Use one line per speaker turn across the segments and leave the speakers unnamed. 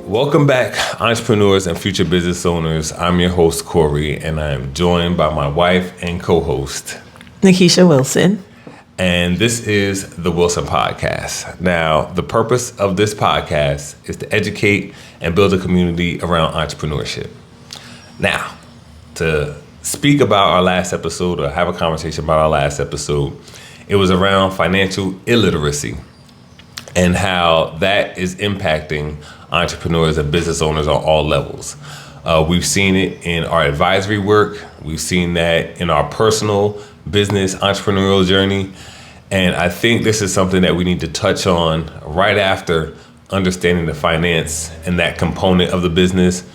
Welcome back, entrepreneurs and future business owners. I'm your host, Corey, and I'm joined by my wife and co-host,
Nakesha Wilson.
And this is the Wilson Podcast. Now, the purpose of this podcast is to educate and build a community around entrepreneurship. Now, to speak about our last episode or have a conversation about our last episode, it was around financial illiteracy and how that is impacting entrepreneurs and business owners on all levels. We've seen it in our advisory work. We've seen that in our personal business entrepreneurial journey. And I think this is something that we need to touch on right after understanding the finance and that component of the business.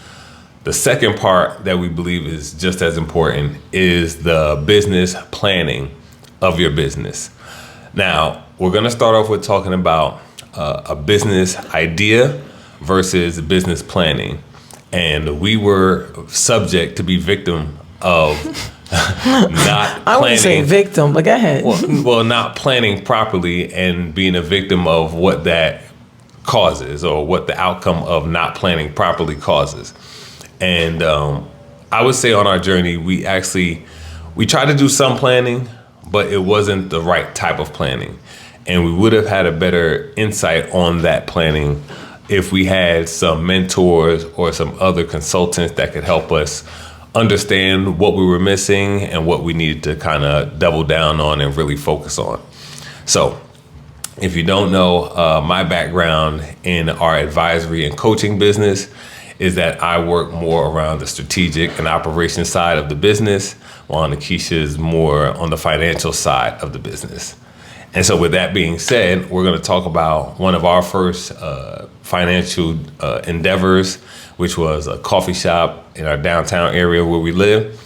The second part that we believe is just as important is the business planning of your business. Now, we're going to start off with talking about a business idea versus business planning. And we were subject to be victim of not planning.
I wouldn't say victim, but go ahead.
Well, not planning properly and being a victim of what that causes or what the outcome of not planning properly causes. And I would say on our journey, we tried to do some planning, but it wasn't the right type of planning. And we would have had a better insight on that planning if we had some mentors or some other consultants that could help us understand what we were missing and what we needed to kind of double down on and really focus on. So if you don't know, my background in our advisory and coaching business is that I work more around the strategic and operations side of the business, while Nakesha is more on the financial side of the business. And so with that being said, we're going to talk about one of our first financial endeavors, which was a coffee shop in our downtown area where we live.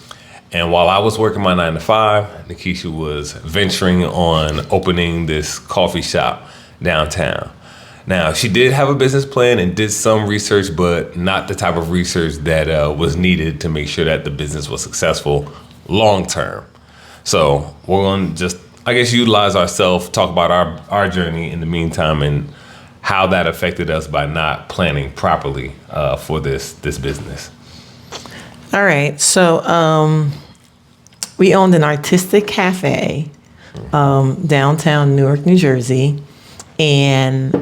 And while I was working my 9 to 5, Nakesha was venturing on opening this coffee shop downtown. Now, she did have a business plan and did some research, but not the type of research that was needed to make sure that the business was successful long term. So we're going to just, I guess, utilize ourselves, talk about our journey in the meantime and how that affected us by not planning properly for this business.
All right. So we owned an artistic cafe downtown Newark, New Jersey. And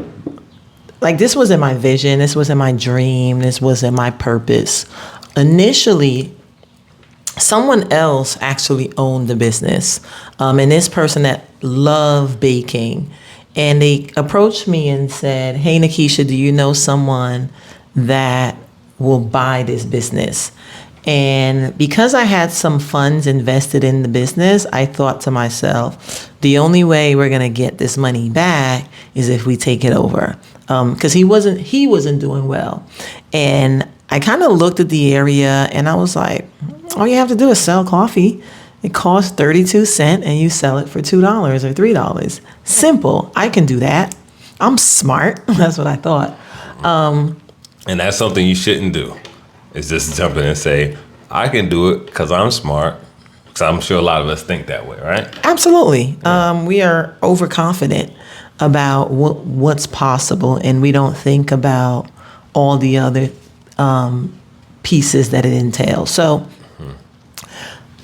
this wasn't my vision. This wasn't my dream. This wasn't my purpose. Initially, someone else actually owned the business. And this person that loved baking. And they approached me and said, "Hey, Nakesha, do you know someone that will buy this business?" And because I had some funds invested in the business, I thought to myself, the only way we're going to get this money back is if we take it over. Because he wasn't doing well. And I kind of looked at the area and I was like, all you have to do is sell coffee. It costs 32 cents and you sell it for $2 or $3. Simple. I can do that. I'm smart. That's what I thought.
And that's something you shouldn't do, is just jump in and say, I can do it because I'm smart. Because I'm sure a lot of us think that way, right?
Absolutely. Yeah. We are overconfident about what's possible, and we don't think about all the other pieces that it entails. So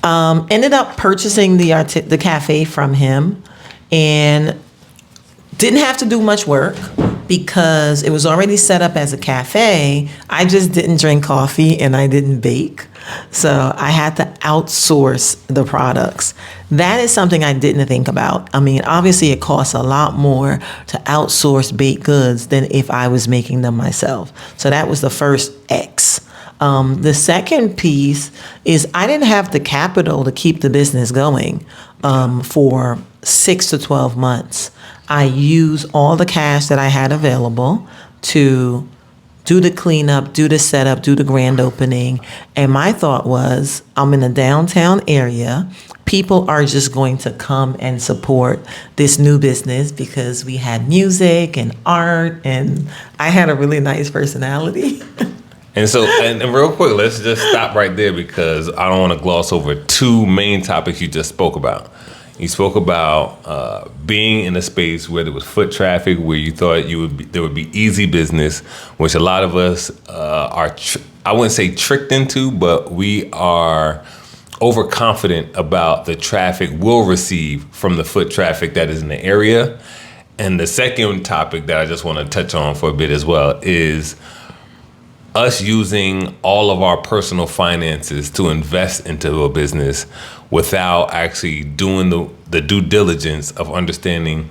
ended up purchasing the cafe from him and didn't have to do much work because it was already set up as a cafe. I just didn't drink coffee and I didn't bake. So I had to outsource the products. That is something I didn't think about. I mean, obviously it costs a lot more to outsource baked goods than if I was making them myself. So that was the first X. The second piece is I didn't have the capital to keep the business going for 6 to 12 months. I used all the cash that I had available to do the cleanup, do the setup, do the grand opening. And my thought was, I'm in a downtown area. People are just going to come and support this new business because we had music and art and I had a really nice personality.
And so, and real quick, let's just stop right there because I don't want to gloss over two main topics you just spoke about. You spoke about being in a space where there was foot traffic, where you thought there would be easy business, which a lot of us I wouldn't say tricked into, but we are overconfident about the traffic we'll receive from the foot traffic that is in the area. And the second topic that I just want to touch on for a bit as well is us using all of our personal finances to invest into a business without actually doing the due diligence of understanding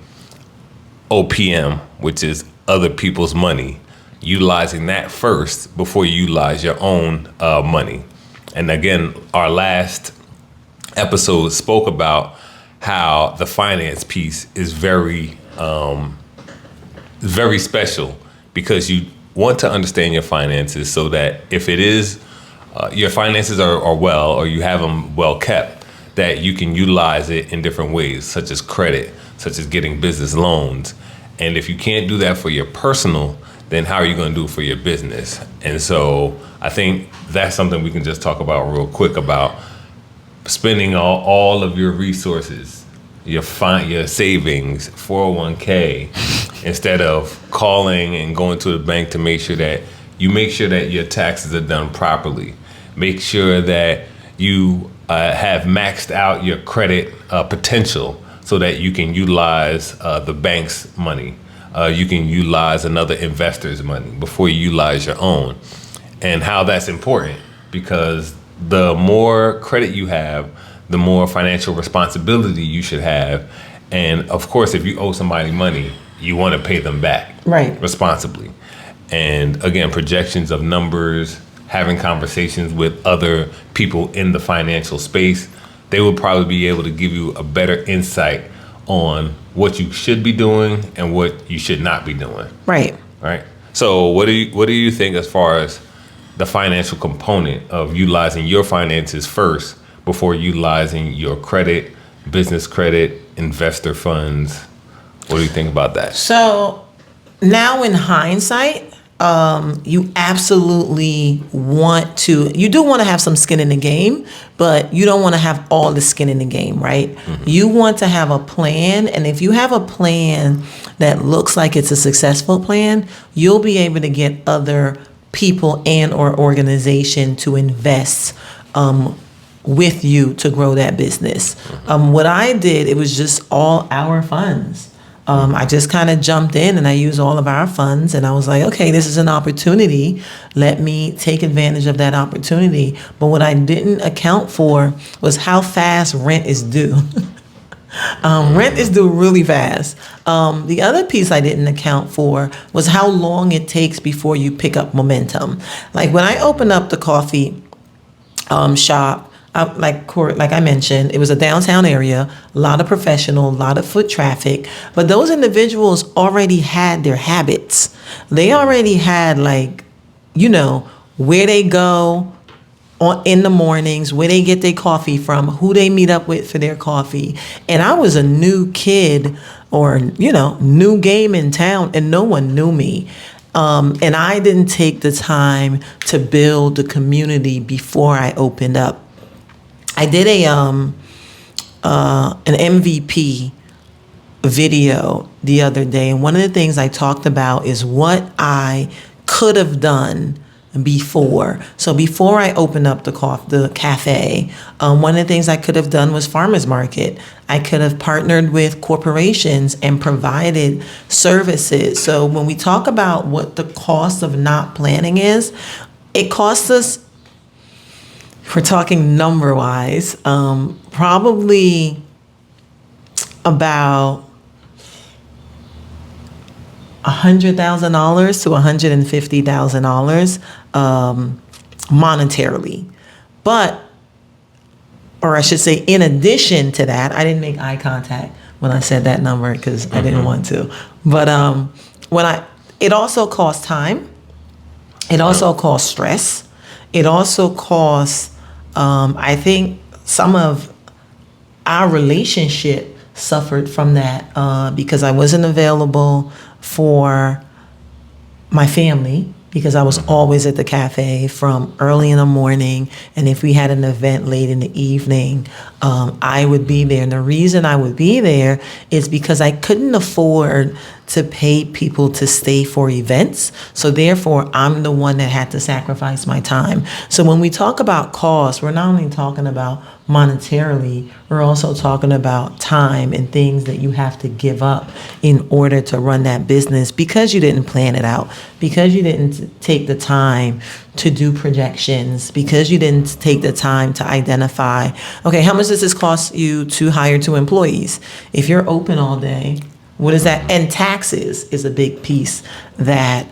OPM, which is other people's money, utilizing that first before you utilize your own money. And again, our last episode spoke about how the finance piece is very special, because you want to understand your finances so that if it is your finances are well, or you have them well kept, that you can utilize it in different ways, such as credit, such as getting business loans. And if you can't do that for your personal, then how are you going to do it for your business? And so I think that's something we can just talk about real quick, about spending all of your resources, your savings, 401k, instead of calling and going to the bank to make sure that your taxes are done properly. Make sure that you have maxed out your credit potential so that you can utilize the bank's money. You can utilize another investor's money before you utilize your own. And how that's important, because the more credit you have, the more financial responsibility you should have. And of course, if you owe somebody money, you want to pay them back responsibly. And again, projections of numbers, having conversations with other people in the financial space, they will probably be able to give you a better insight on what you should be doing and what you should not be doing. Right. So what do you think as far as the financial component of utilizing your finances first before utilizing your credit, business credit, investor funds? What do you think about that?
So now in hindsight, you absolutely you do want to have some skin in the game, but you don't want to have all the skin in the game, right? Mm-hmm. You want to have a plan. And if you have a plan that looks like it's a successful plan, you'll be able to get other people and or organization to invest with you to grow that business. Mm-hmm. What I did, it was just all our funds. I just kind of jumped in and I used all of our funds, and I was like, okay, this is an opportunity. Let me take advantage of that opportunity. But what I didn't account for was how fast rent is due. Rent is due really fast. The other piece I didn't account for was how long it takes before you pick up momentum. Like when I opened up the coffee shop, like I mentioned, it was a downtown area, a lot of professional, a lot of foot traffic, but those individuals already had their habits. They already had where they go in the mornings, where they get their coffee from, who they meet up with for their coffee. And I was a new kid or, new game in town, and no one knew me. And I didn't take the time to build the community before I opened up. I did an MVP video the other day, and one of the things I talked about is what I could have done before. So before I opened up the cafe, one of the things I could have done was farmers market. I could have partnered with corporations and provided services. So when we talk about what the cost of not planning is, it costs us, we're talking number-wise, probably about $100,000 to $150,000 monetarily. But, or I should say, in addition to that, I didn't make eye contact when I said that number because I didn't want to. But it also costs time. It also costs stress. It also costs, I think some of our relationship suffered from that because I wasn't available for my family because I was always at the cafe from early in the morning. And if we had an event late in the evening, I would be there. And the reason I would be there is because I couldn't afford to pay people to stay for events. So therefore, I'm the one that had to sacrifice my time. So when we talk about cost, we're not only talking about monetarily, we're also talking about time and things that you have to give up in order to run that business because you didn't plan it out, because you didn't take the time to do projections, because you didn't take the time to identify, okay, how much does this cost you to hire 2 employees? If you're open all day, what is that? And taxes is a big piece that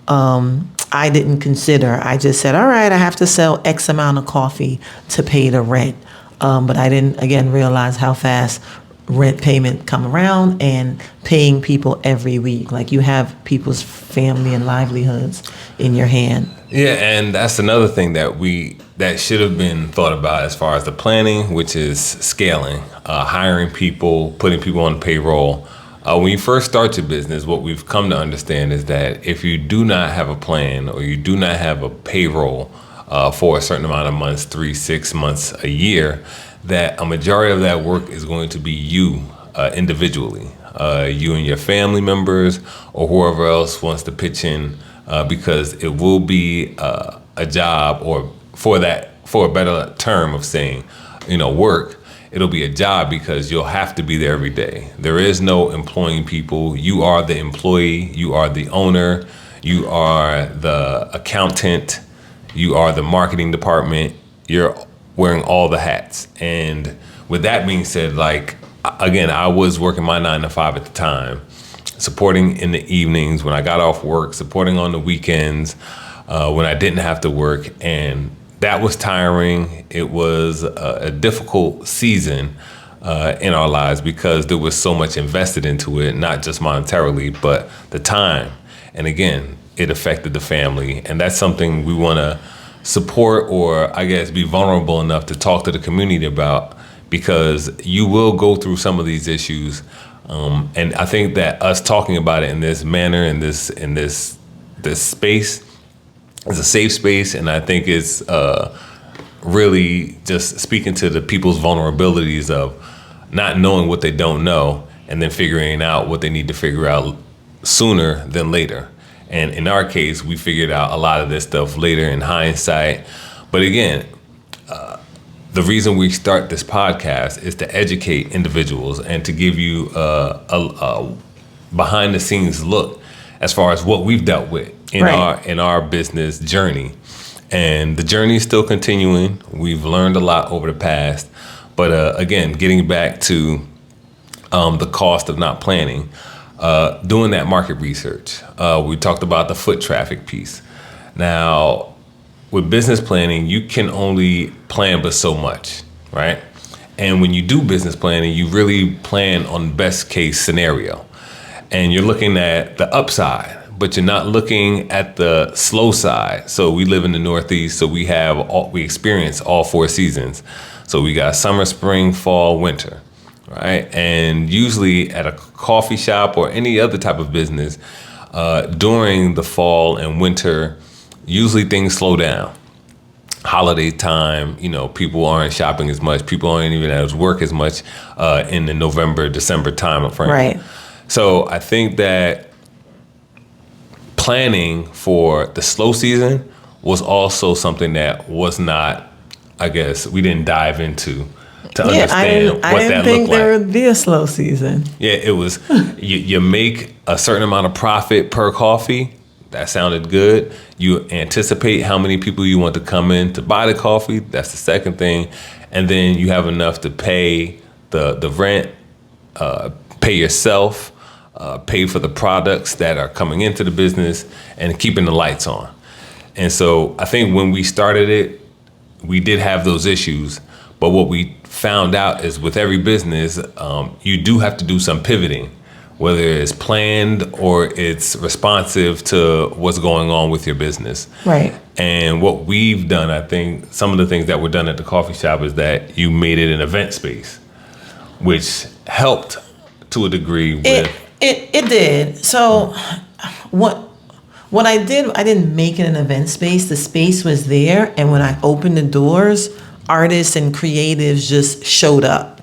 I didn't consider. I just said, all right, I have to sell X amount of coffee to pay the rent. But I didn't, again, realize how fast rent payment come around and paying people every week. Like you have people's family and livelihoods in your hand.
Yeah, and that's another thing that should have been thought about as far as the planning, which is scaling, hiring people, putting people on payroll. When you first start your business, what we've come to understand is that if you do not have a plan or you do not have a payroll for a certain amount of months, 3, 6 months, a year, that a majority of that work is going to be you individually, you and your family members or whoever else wants to pitch in, because it will be a job, or for a better term of saying, work. It'll be a job because you'll have to be there every day. There is no employing people. You are the employee. You are the owner. You are the accountant. You are the marketing department. You're wearing all the hats. And with that being said, again, I was working my 9 to 5 at the time, supporting in the evenings when I got off work, supporting on the weekends when I didn't have to work. And that was tiring. It was a difficult season in our lives because there was so much invested into it, not just monetarily, but the time. And again, it affected the family. And that's something we want to support, or I guess be vulnerable enough to talk to the community about, because you will go through some of these issues. And I think that us talking about it in this manner, in this space, it's a safe space, and I think it's really just speaking to the people's vulnerabilities of not knowing what they don't know and then figuring out what they need to figure out sooner than later. And in our case, we figured out a lot of this stuff later in hindsight. But again, the reason we start this podcast is to educate individuals and to give you a behind-the-scenes look as far as what we've dealt with in our business journey. And the journey is still continuing. We've learned a lot over the past. But again, getting back to the cost of not planning, doing that market research. We talked about the foot traffic piece. Now, with business planning, you can only plan but so much, right? And when you do business planning, you really plan on best case scenario. And you're looking at the upside, but you're not looking at the slow side. So we live in the Northeast, so we experience all 4 seasons. So we got summer, spring, fall, winter, right? And usually at a coffee shop or any other type of business, during the fall and winter, usually things slow down. Holiday time, people aren't shopping as much. People aren't even at work as much in the November, December time frame.
Right.
So I think that planning for the slow season was also something that was not, I guess, we didn't dive into to understand what that looked like.
I didn't think there would be a slow season.
Yeah, it was, you make a certain amount of profit per coffee. That sounded good. You anticipate how many people you want to come in to buy the coffee. That's the second thing. And then you have enough to pay the rent, pay yourself, pay for the products that are coming into the business, and keeping the lights on. And so I think when we started it, we did have those issues. But what we found out is with every business, you do have to do some pivoting, whether it's planned or it's responsive to what's going on with your business.
Right. And
what we've done, I think some of the things that were done at the coffee shop is that you made it an event space, which helped to a degree with...
It did. So what What I did, I didn't make it an event space. The space was there, and when I opened the doors, artists and creatives just showed up.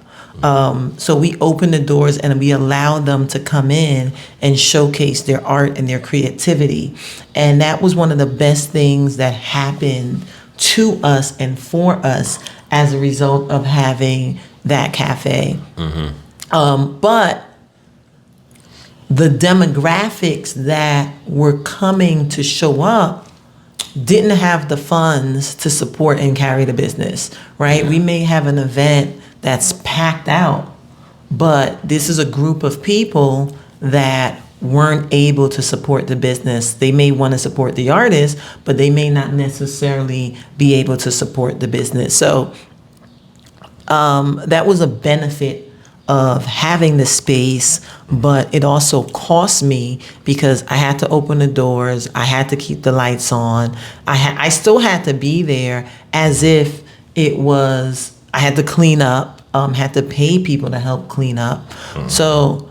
So we opened the doors and we allowed them to come in and showcase their art and their creativity. And that was one of the best things that happened to us and for us as a result of having that cafe. But the demographics that were coming to show up didn't have the funds to support and carry the business, right? Yeah. We may have an event that's packed out, but this is a group of people that weren't able to support the business. They may want to support the artist, but they may not necessarily be able to support the business. So that was a benefit of having the space, but it also cost me because I had to open the doors, I had to keep the lights on, I still had to be there as if it was, I had to clean up, had to pay people to help clean up. So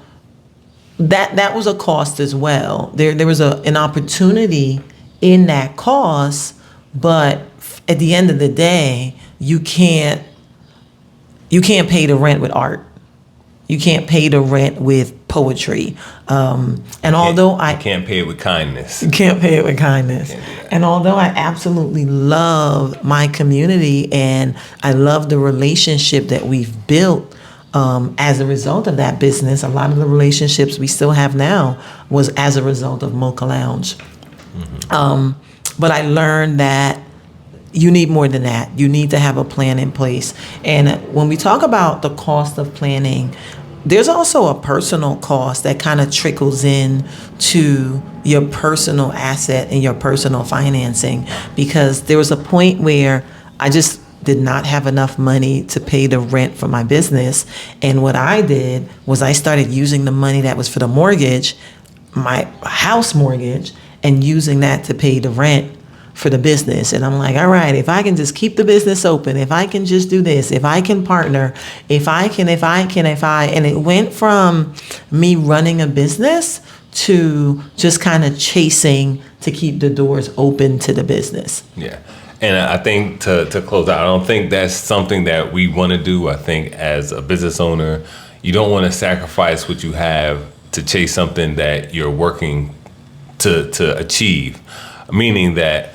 that was a cost as well. There was an opportunity in that cost, but at the end of the day, you can't pay the rent with art. You can't pay the rent with poetry. And although
you can't pay it with kindness.
You can't pay it with kindness. And although I absolutely love my community and I love the relationship that we've built as a result of that business, a lot of the relationships we still have now was as a result of Mocha Lounge. But I learned that you need more than that. You need to have a plan in place. And when we talk about the cost of planning, there's also a personal cost that kind of trickles in to your personal asset and your personal financing, because there was a point where I just did not have enough money to pay the rent for my business. And what I did was I started using the money that was for the mortgage, my house mortgage, and using that to pay the rent for the business. And I'm like, all right, if I can just keep the business open, if I can just do this, if I can partner, and it went from me running a business to just kind of chasing to keep the doors open to the business.
Yeah. And I think to close out, I don't think that's something that we want to do. I think as a business owner, you don't want to sacrifice what you have to chase something that you're working to achieve. Meaning that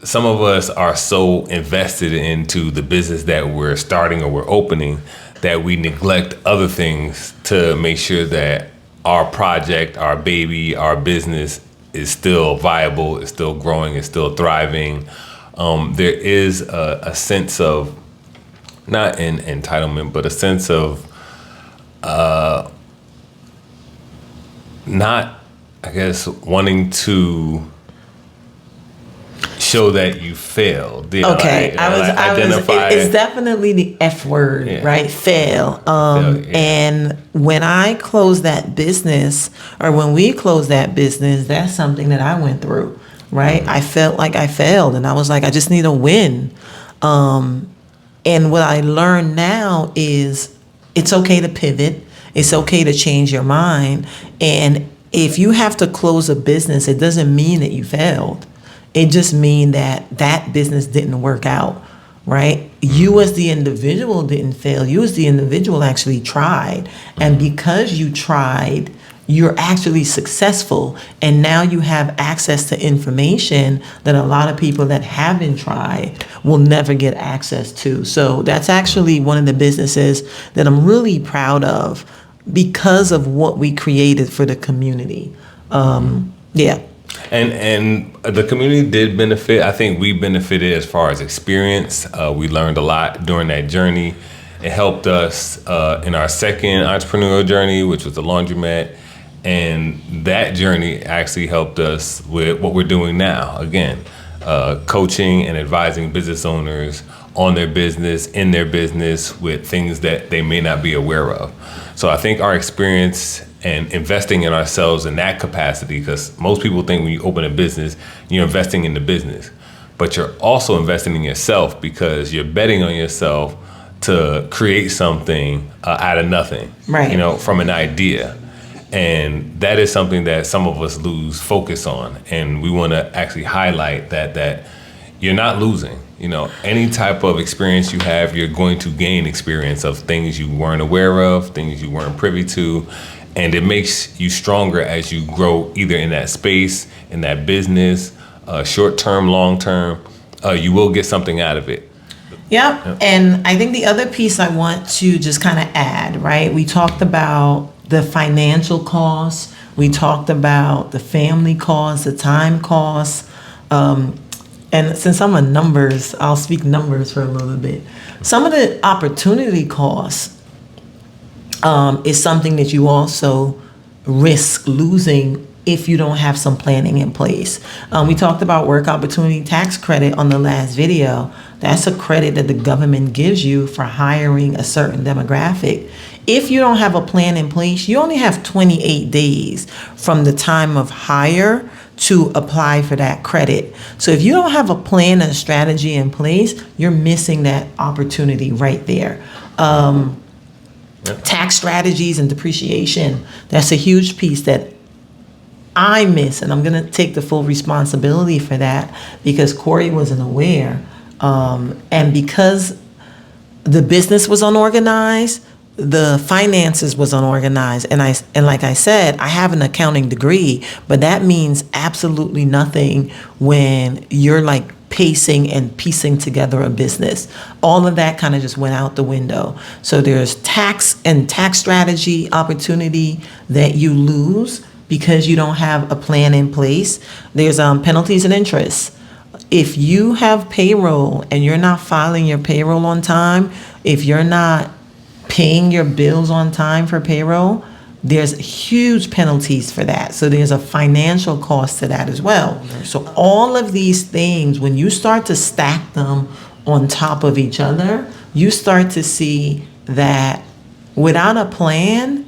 some of us are so invested into the business that we're starting or we're opening that we neglect other things to make sure that our project, our baby, our business is still viable, is still growing, is still thriving. There is a sense of, not in entitlement, but a sense of not, I guess, wanting to show that you failed.
Okay, it's definitely the F word, yeah. Right? Fail. Yeah. And when I closed that business, or when we closed that business, that's something that I went through, right? I felt like I failed, and I was like, I just need a win. And what I learned now is it's okay to pivot. It's okay to change your mind. And if you have to close a business, it doesn't mean that you failed. It just means that business didn't work out, right? You as the individual didn't fail. You as the individual actually tried. And because you tried, you're actually successful. And now you have access to information that a lot of people that haven't tried will never get access to. So that's actually one of the businesses that I'm really proud of because of what we created for the community. Yeah.
And the community did benefit. I think we benefited as far as experience. We learned a lot during that journey. It helped us in our second entrepreneurial journey, which was the laundromat. And that journey actually helped us with what we're doing now. Again, coaching and advising business owners on their business, in their business, with things that they may not be aware of. So I think our experience and investing in ourselves in that capacity, because most people think when you open a business, you're investing in the business, but you're also investing in yourself because you're betting on yourself to create something out of nothing,
right?
From an idea. And that is something that some of us lose focus on. And we want to actually highlight that you're not losing. Any type of experience you have, you're going to gain experience of things you weren't aware of, things you weren't privy to. And it makes you stronger as you grow either in that space, in that business, short term, long term. You will get something out of it.
Yep. And I think the other piece I want to just kind of add, right? We talked about the financial costs. We talked about the family costs, the time costs. And since I'm a numbers, I'll speak numbers for a little bit. Some of the opportunity costs is something that you also risk losing if you don't have some planning in place. We talked about work opportunity tax credit on the last video. That's a credit that the government gives you for hiring a certain demographic. If you don't have a plan in place, you only have 28 days from the time of hire to apply for that credit. So if you don't have a plan and a strategy in place, you're missing that opportunity right there. Tax strategies and depreciation, that's a huge piece that I miss, and I'm going to take the full responsibility for that because Corey wasn't aware. And because the business was unorganized, the finances was unorganized. And like I said, I have an accounting degree, but that means absolutely nothing when you're like pacing and piecing together a business. All of that kind of just went out the window. So there's tax and tax strategy opportunity that you lose because you don't have a plan in place. There's penalties and interest. If you have payroll and you're not filing your payroll on time, if you're not paying your bills on time for payroll, there's huge penalties for that. So there's a financial cost to that as well. So all of these things, when you start to stack them on top of each other, you start to see that without a plan,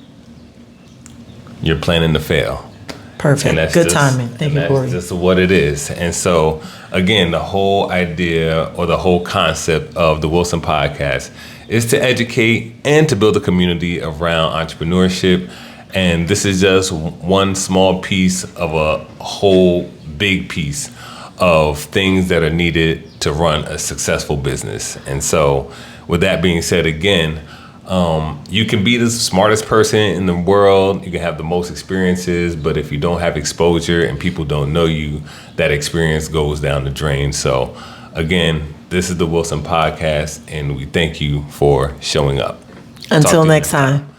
you're planning to fail.
Perfect. Good timing. Thank you, Corey.
That's just what it is. And so, again, the whole idea or the whole concept of the Wilson podcast is to educate and to build a community around entrepreneurship. And this is just one small piece of a whole big piece of things that are needed to run a successful business. And so, with that being said, again, you can be the smartest person in the world. You can have the most experiences, but if you don't have exposure and people don't know you, that experience goes down the drain. So again, this is the Wilson Podcast, and we thank you for showing up.
Until next time.